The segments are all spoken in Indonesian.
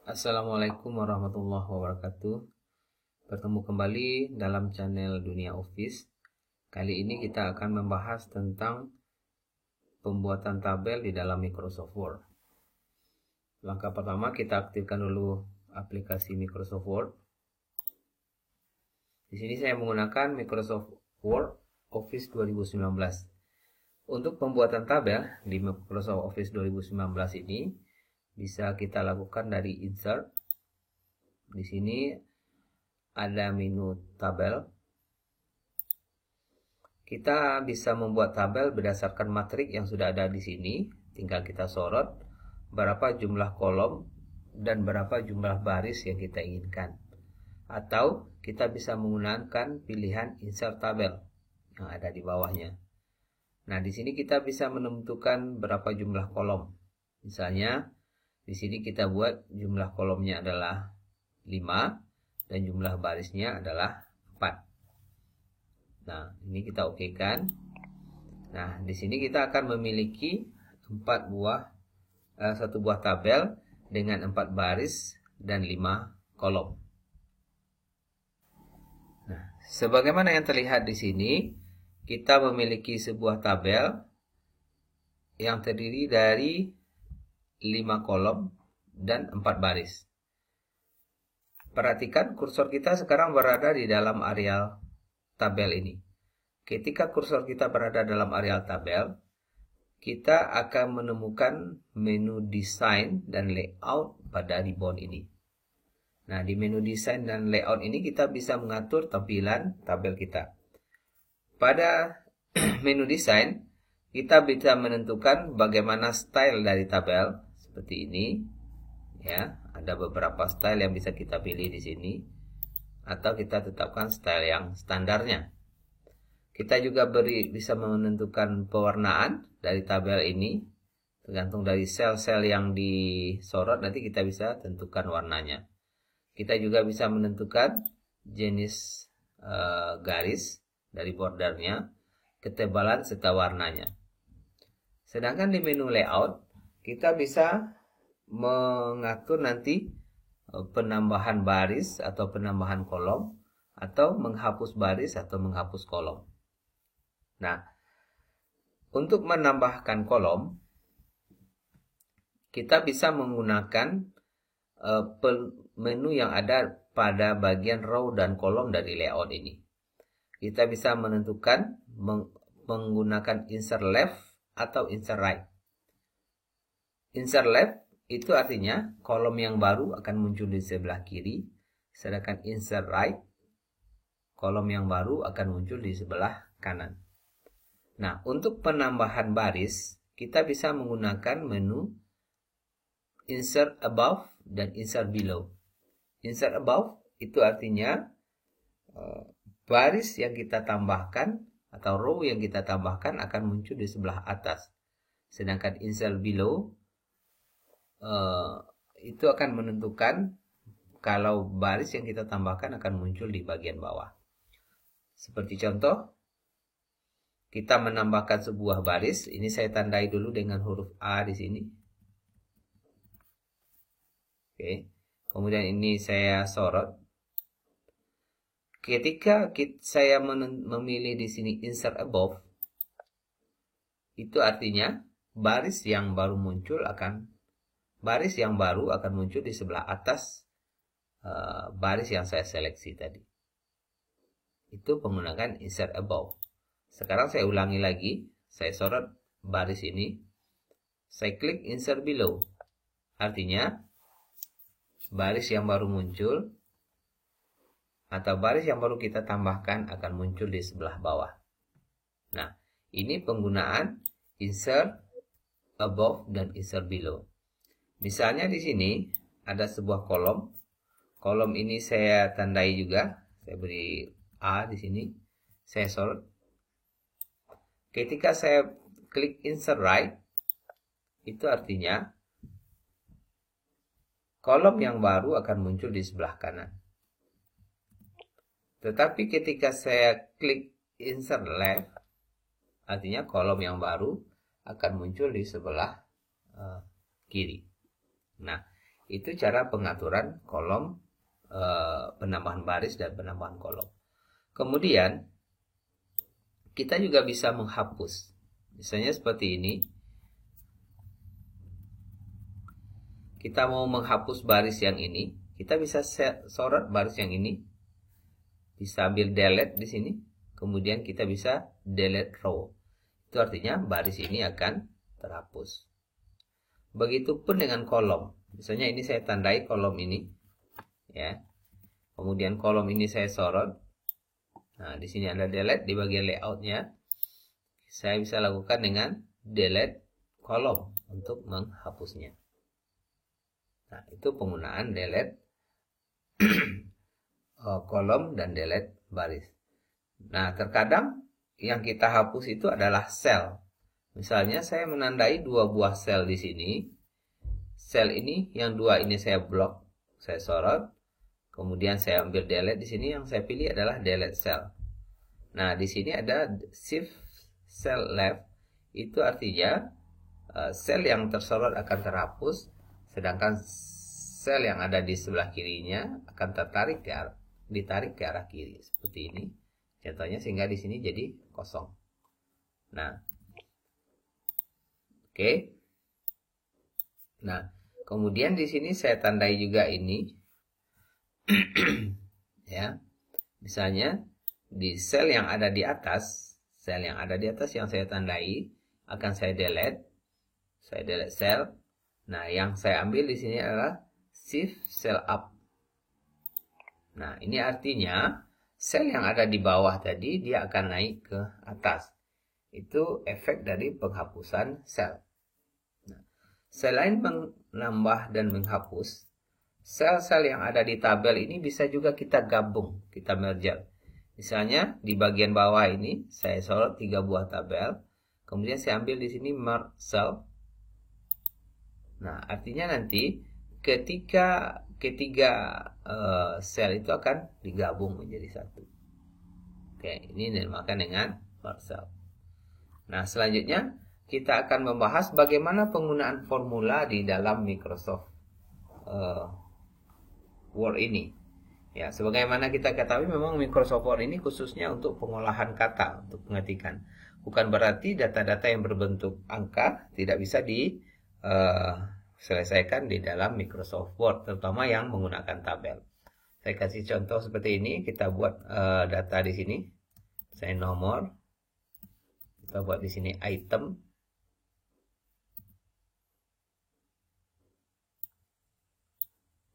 Assalamualaikum warahmatullahi wabarakatuh. Bertemu kembali dalam channel Dunia Office. Kali ini kita akan membahas tentang pembuatan tabel di dalam Microsoft Word. Langkah pertama, kita aktifkan dulu aplikasi Microsoft Word. Di sini saya menggunakan Microsoft Word Office 2019. Untuk pembuatan tabel di Microsoft Office 2019 ini bisa kita lakukan dari Insert. Di sini ada menu tabel. Kita bisa membuat tabel berdasarkan matrik yang sudah ada di sini. Tinggal kita sorot berapa jumlah kolom dan berapa jumlah baris yang kita inginkan. Atau kita bisa menggunakan pilihan Insert tabel yang ada di bawahnya. Nah, di sini kita bisa menentukan berapa jumlah kolom. Misalnya, di sini kita buat jumlah kolomnya adalah 5 dan jumlah barisnya adalah 4. Nah, ini kita okekan. Nah, di sini kita akan memiliki satu buah tabel dengan 4 baris dan 5 kolom. Nah, sebagaimana yang terlihat di sini, kita memiliki sebuah tabel yang terdiri dari 5 kolom dan 4 baris. Perhatikan kursor kita sekarang berada di dalam areal tabel ini. Ketika kursor kita berada dalam areal tabel, kita akan menemukan menu desain dan layout pada ribbon ini. Nah, di menu desain dan layout ini kita bisa mengatur tampilan tabel kita. Pada menu desain, kita bisa menentukan bagaimana style dari tabel seperti ini. Ya, ada beberapa style yang bisa kita pilih di sini, atau kita tetapkan style yang standarnya. Kita juga bisa menentukan pewarnaan dari tabel ini, tergantung dari sel-sel yang disorot, nanti kita bisa tentukan warnanya. Kita juga bisa menentukan jenis garis dari bordernya, ketebalan serta warnanya. Sedangkan di menu layout, kita bisa mengatur nanti penambahan baris atau penambahan kolom, atau menghapus baris atau menghapus kolom. Nah, untuk menambahkan kolom, kita bisa menggunakan menu yang ada pada bagian row dan kolom dari layout ini. Kita bisa menentukan menggunakan insert left atau insert right. Insert left itu artinya kolom yang baru akan muncul di sebelah kiri, sedangkan insert right, kolom yang baru akan muncul di sebelah kanan. Nah, untuk penambahan baris, kita bisa menggunakan menu insert above dan insert below. Insert above itu artinya baris yang kita tambahkan atau row yang kita tambahkan akan muncul di sebelah atas. Sedangkan insert below itu akan menentukan kalau baris yang kita tambahkan akan muncul di bagian bawah. Seperti contoh, kita menambahkan sebuah baris. Ini saya tandai dulu dengan huruf A di sini. Oke. Kemudian ini saya sorot. Ketika saya memilih di sini insert above, itu artinya baris yang baru akan muncul di sebelah atas baris yang saya seleksi tadi. Itu menggunakan insert above. Sekarang saya ulangi lagi, saya sorot baris ini, saya klik insert below. Artinya baris yang baru muncul atau baris yang baru kita tambahkan akan muncul di sebelah bawah. Nah, ini penggunaan insert above dan insert below. Misalnya di sini ada sebuah kolom. Kolom ini saya tandai juga. Saya beri A di sini. Saya sorot. Ketika saya klik insert right, itu artinya kolom yang baru akan muncul di sebelah kanan. Tetapi ketika saya klik insert left, artinya kolom yang baru akan muncul di sebelah kiri. Nah, Itu cara pengaturan kolom, penambahan baris dan penambahan kolom. Kemudian kita juga bisa menghapus. Misalnya seperti ini. Kita mau menghapus baris yang ini, kita bisa sorot baris yang ini. Bisa ambil delete di sini. Kemudian kita bisa delete row. Itu artinya baris ini akan terhapus. Begitupun dengan kolom. Misalnya ini saya tandai kolom ini, ya. Kemudian kolom ini saya sorot. Nah, di sini ada delete di bagian layoutnya. Saya bisa lakukan dengan delete kolom untuk menghapusnya. Nah, itu penggunaan delete kolom dan delete baris. Nah, terkadang yang kita hapus itu adalah sel. Misalnya saya menandai 2 buah sel di sini. Sel ini, yang 2 ini saya blok, saya sorot. Kemudian saya ambil delete di sini, yang saya pilih adalah delete cell. Nah, di sini ada shift cell left. Itu artinya sel yang tersorot akan terhapus, sedangkan sel yang ada di sebelah kirinya akan ditarik ke arah kiri seperti ini. Contohnya, sehingga di sini jadi kosong. Nah, oke. Nah, kemudian di sini saya tandai juga ini. Ya. Misalnya di sel yang ada di atas, yang saya tandai akan saya delete. Saya delete sel. Nah, yang saya ambil di sini adalah shift cell up. Nah, ini artinya sel yang ada di bawah tadi dia akan naik ke atas. Itu efek dari penghapusan sel. Nah, selain menambah dan menghapus, sel-sel yang ada di tabel ini bisa juga kita gabung, kita merge. Misalnya di bagian bawah ini saya sorot 3 buah tabel, kemudian saya ambil di sini merge cell. Nah, artinya nanti ketiga sel itu akan digabung menjadi satu. Oke, ini dinamakan dengan merge cell. Nah, selanjutnya kita akan membahas bagaimana penggunaan formula di dalam Microsoft Word ini. Ya, sebagaimana kita ketahui memang Microsoft Word ini khususnya untuk pengolahan kata, untuk mengetikkan. Bukan berarti data-data yang berbentuk angka tidak bisa diselesaikan di dalam Microsoft Word, terutama yang menggunakan tabel. Saya kasih contoh seperti ini, kita buat data di sini. Saya nomor, kita buat di sini item.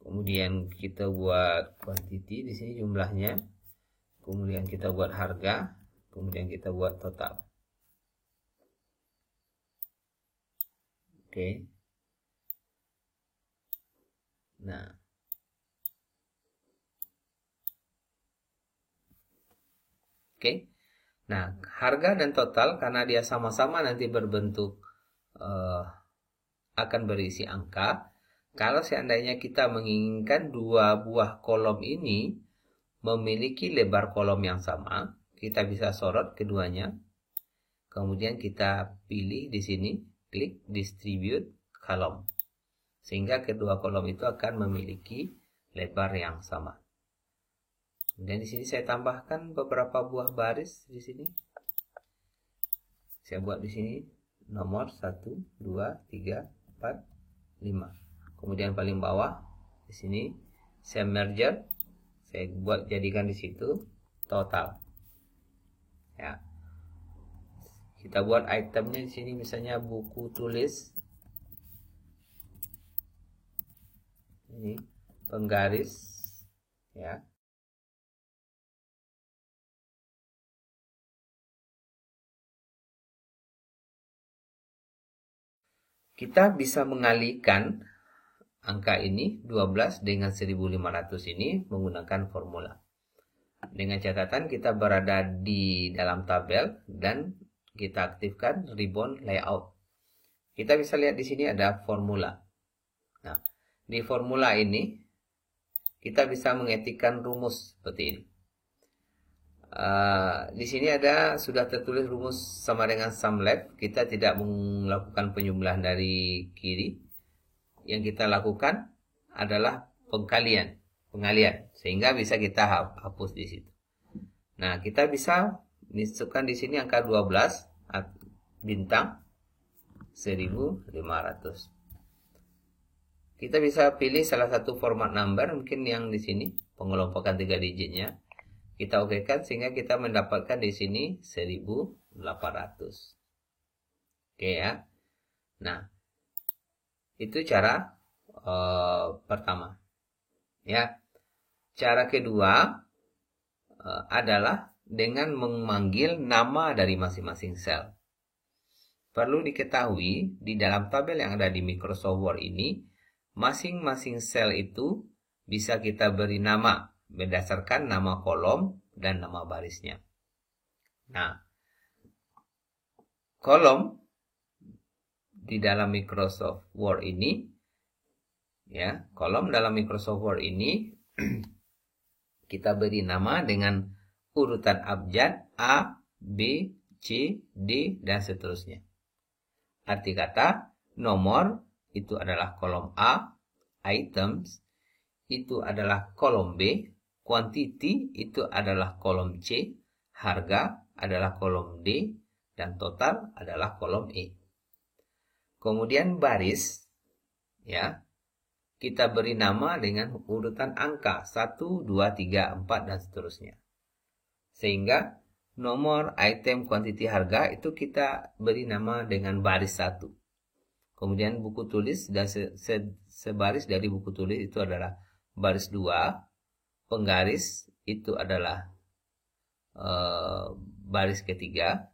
Kemudian kita buat quantity di sini jumlahnya. Kemudian kita buat harga. Kemudian kita buat total. Oke. Nah. Oke. Nah, harga dan total karena dia sama-sama nanti berbentuk akan berisi angka. Kalau seandainya kita menginginkan 2 buah kolom ini memiliki lebar kolom yang sama, kita bisa sorot keduanya. Kemudian kita pilih di sini, klik distribute column. Sehingga kedua kolom itu akan memiliki lebar yang sama. Dan di sini saya tambahkan beberapa buah baris di sini. Saya buat di sini nomor 1, 2, 3, 4, 5. Kemudian paling bawah di sini saya merge, saya buat jadikan di situ total. Ya. Kita buat itemnya di sini misalnya buku tulis. Ini penggaris ya. Kita bisa mengalihkan angka ini 12 dengan 1500 ini menggunakan formula. Dengan catatan kita berada di dalam tabel dan kita aktifkan ribbon layout. Kita bisa lihat di sini ada formula. Nah, di formula ini kita bisa mengetikkan rumus seperti ini. Di sini sudah tertulis rumus sama dengan sum left. Kita tidak melakukan penjumlahan dari kiri. Yang kita lakukan adalah pengalian, sehingga bisa kita hapus di situ. Nah, kita bisa masukkan di sini angka 12 bintang 1500. Kita bisa pilih salah satu format number, mungkin yang di sini pengelompokan 3 digitnya. Kita okekan sehingga kita mendapatkan di sini 1800. Oke ya. Nah, itu cara pertama. Ya. Cara kedua adalah dengan memanggil nama dari masing-masing sel. Perlu diketahui di dalam tabel yang ada di Microsoft Word ini, masing-masing sel itu bisa kita beri nama berdasarkan nama kolom dan nama barisnya. Nah, kolom di dalam Microsoft Word ini, ya, kolom dalam Microsoft Word ini kita beri nama dengan urutan abjad A, B, C, D, dan seterusnya. Arti kata, nomor itu adalah kolom A, items itu adalah kolom B, quantity itu adalah kolom C, harga adalah kolom D, dan total adalah kolom E. Kemudian baris, ya, kita beri nama dengan urutan angka 1, 2, 3, 4, dan seterusnya. Sehingga nomor, item, quantity, harga itu kita beri nama dengan baris 1. Kemudian buku tulis dan sebaris dari buku tulis itu adalah baris 2. Penggaris itu adalah baris ketiga.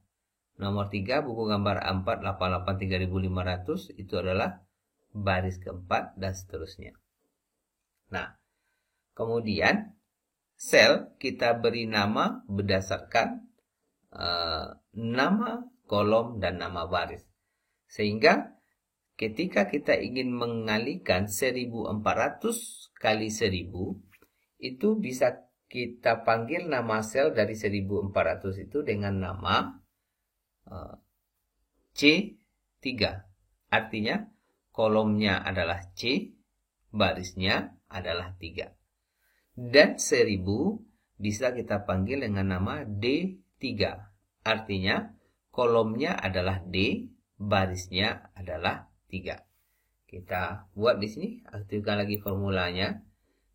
Nomor 3 buku gambar A4 88 3500 itu adalah baris keempat dan seterusnya. Nah, kemudian sel kita beri nama berdasarkan nama kolom dan nama baris. Sehingga ketika kita ingin mengalikan 1400 kali 1000, itu bisa kita panggil nama sel dari 1400 itu dengan nama C3. Artinya kolomnya adalah C, barisnya adalah 3. Dan 1000 bisa kita panggil dengan nama D3. Artinya kolomnya adalah D, barisnya adalah 3. Kita buat di sini, aktifkan lagi formulanya.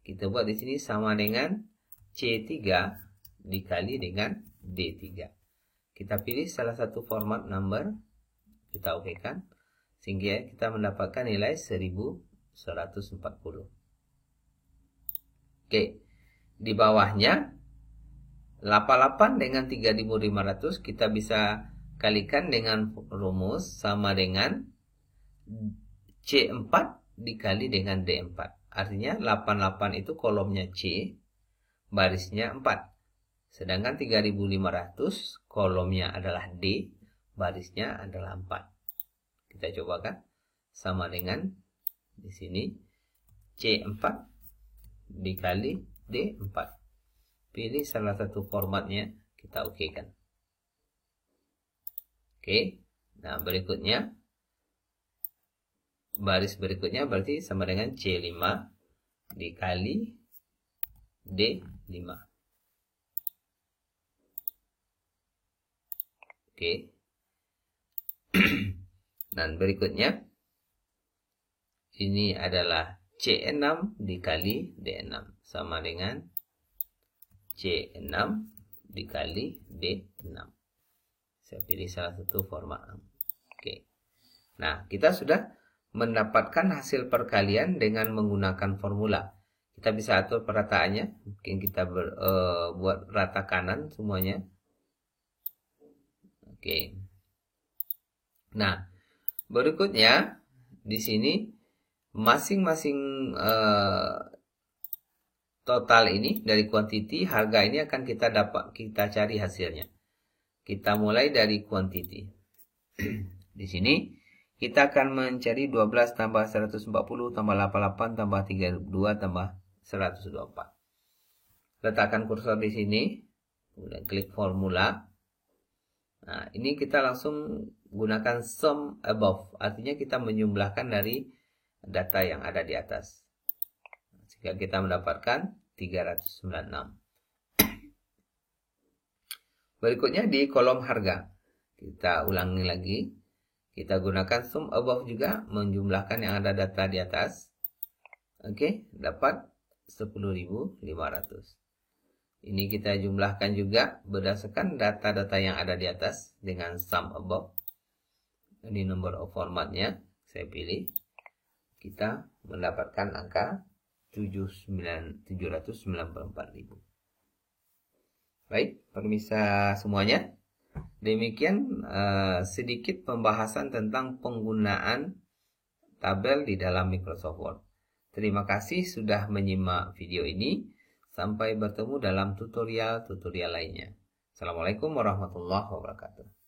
Kita buat di sini sama dengan C3 dikali dengan D3. Kita pilih salah satu format number, kita okekan, sehingga kita mendapatkan nilai 1140. Oke, di bawahnya 88 dengan 3500 kita bisa kalikan dengan rumus sama dengan C4 dikali dengan D4. Artinya 88 itu kolomnya C, barisnya 4. Sedangkan 3500 kolomnya adalah D, barisnya adalah 4. Kita cobakan sama dengan di sini C4 dikali D4. Pilih salah satu formatnya, kita okekan. Oke, nah berikutnya, baris berikutnya berarti sama dengan C5 dikali D5. Oke. Dan berikutnya, ini adalah C6 dikali D6 sama dengan C6 dikali D6. Saya pilih salah satu format. Oke. Nah, kita sudah mendapatkan hasil perkalian dengan menggunakan formula. Kita bisa atur perataannya. Mungkin kita buat rata kanan semuanya. Oke. Nah, berikutnya di sini masing-masing total ini dari quantity, harga ini akan kita cari hasilnya. Kita mulai dari quantity. Di sini kita akan mencari 12 tambah 140 tambah 88 tambah 32 tambah 124. Letakkan kursor di sini, kemudian klik formula. Nah, ini kita langsung gunakan sum above, artinya kita menjumlahkan dari data yang ada di atas. Sehingga kita mendapatkan 396. Berikutnya di kolom harga. Kita ulangi lagi. Kita gunakan sum above juga, menjumlahkan yang ada data di atas. Oke, dapat 10.500. Ini kita jumlahkan juga berdasarkan data-data yang ada di atas dengan sum above. Ini number of formatnya, saya pilih. Kita mendapatkan angka 794.000. Baik, permisa semuanya. Demikian sedikit pembahasan tentang penggunaan tabel di dalam Microsoft Word. Terima kasih sudah menyimak video ini. Sampai bertemu dalam tutorial-tutorial lainnya. Assalamualaikum warahmatullahi wabarakatuh.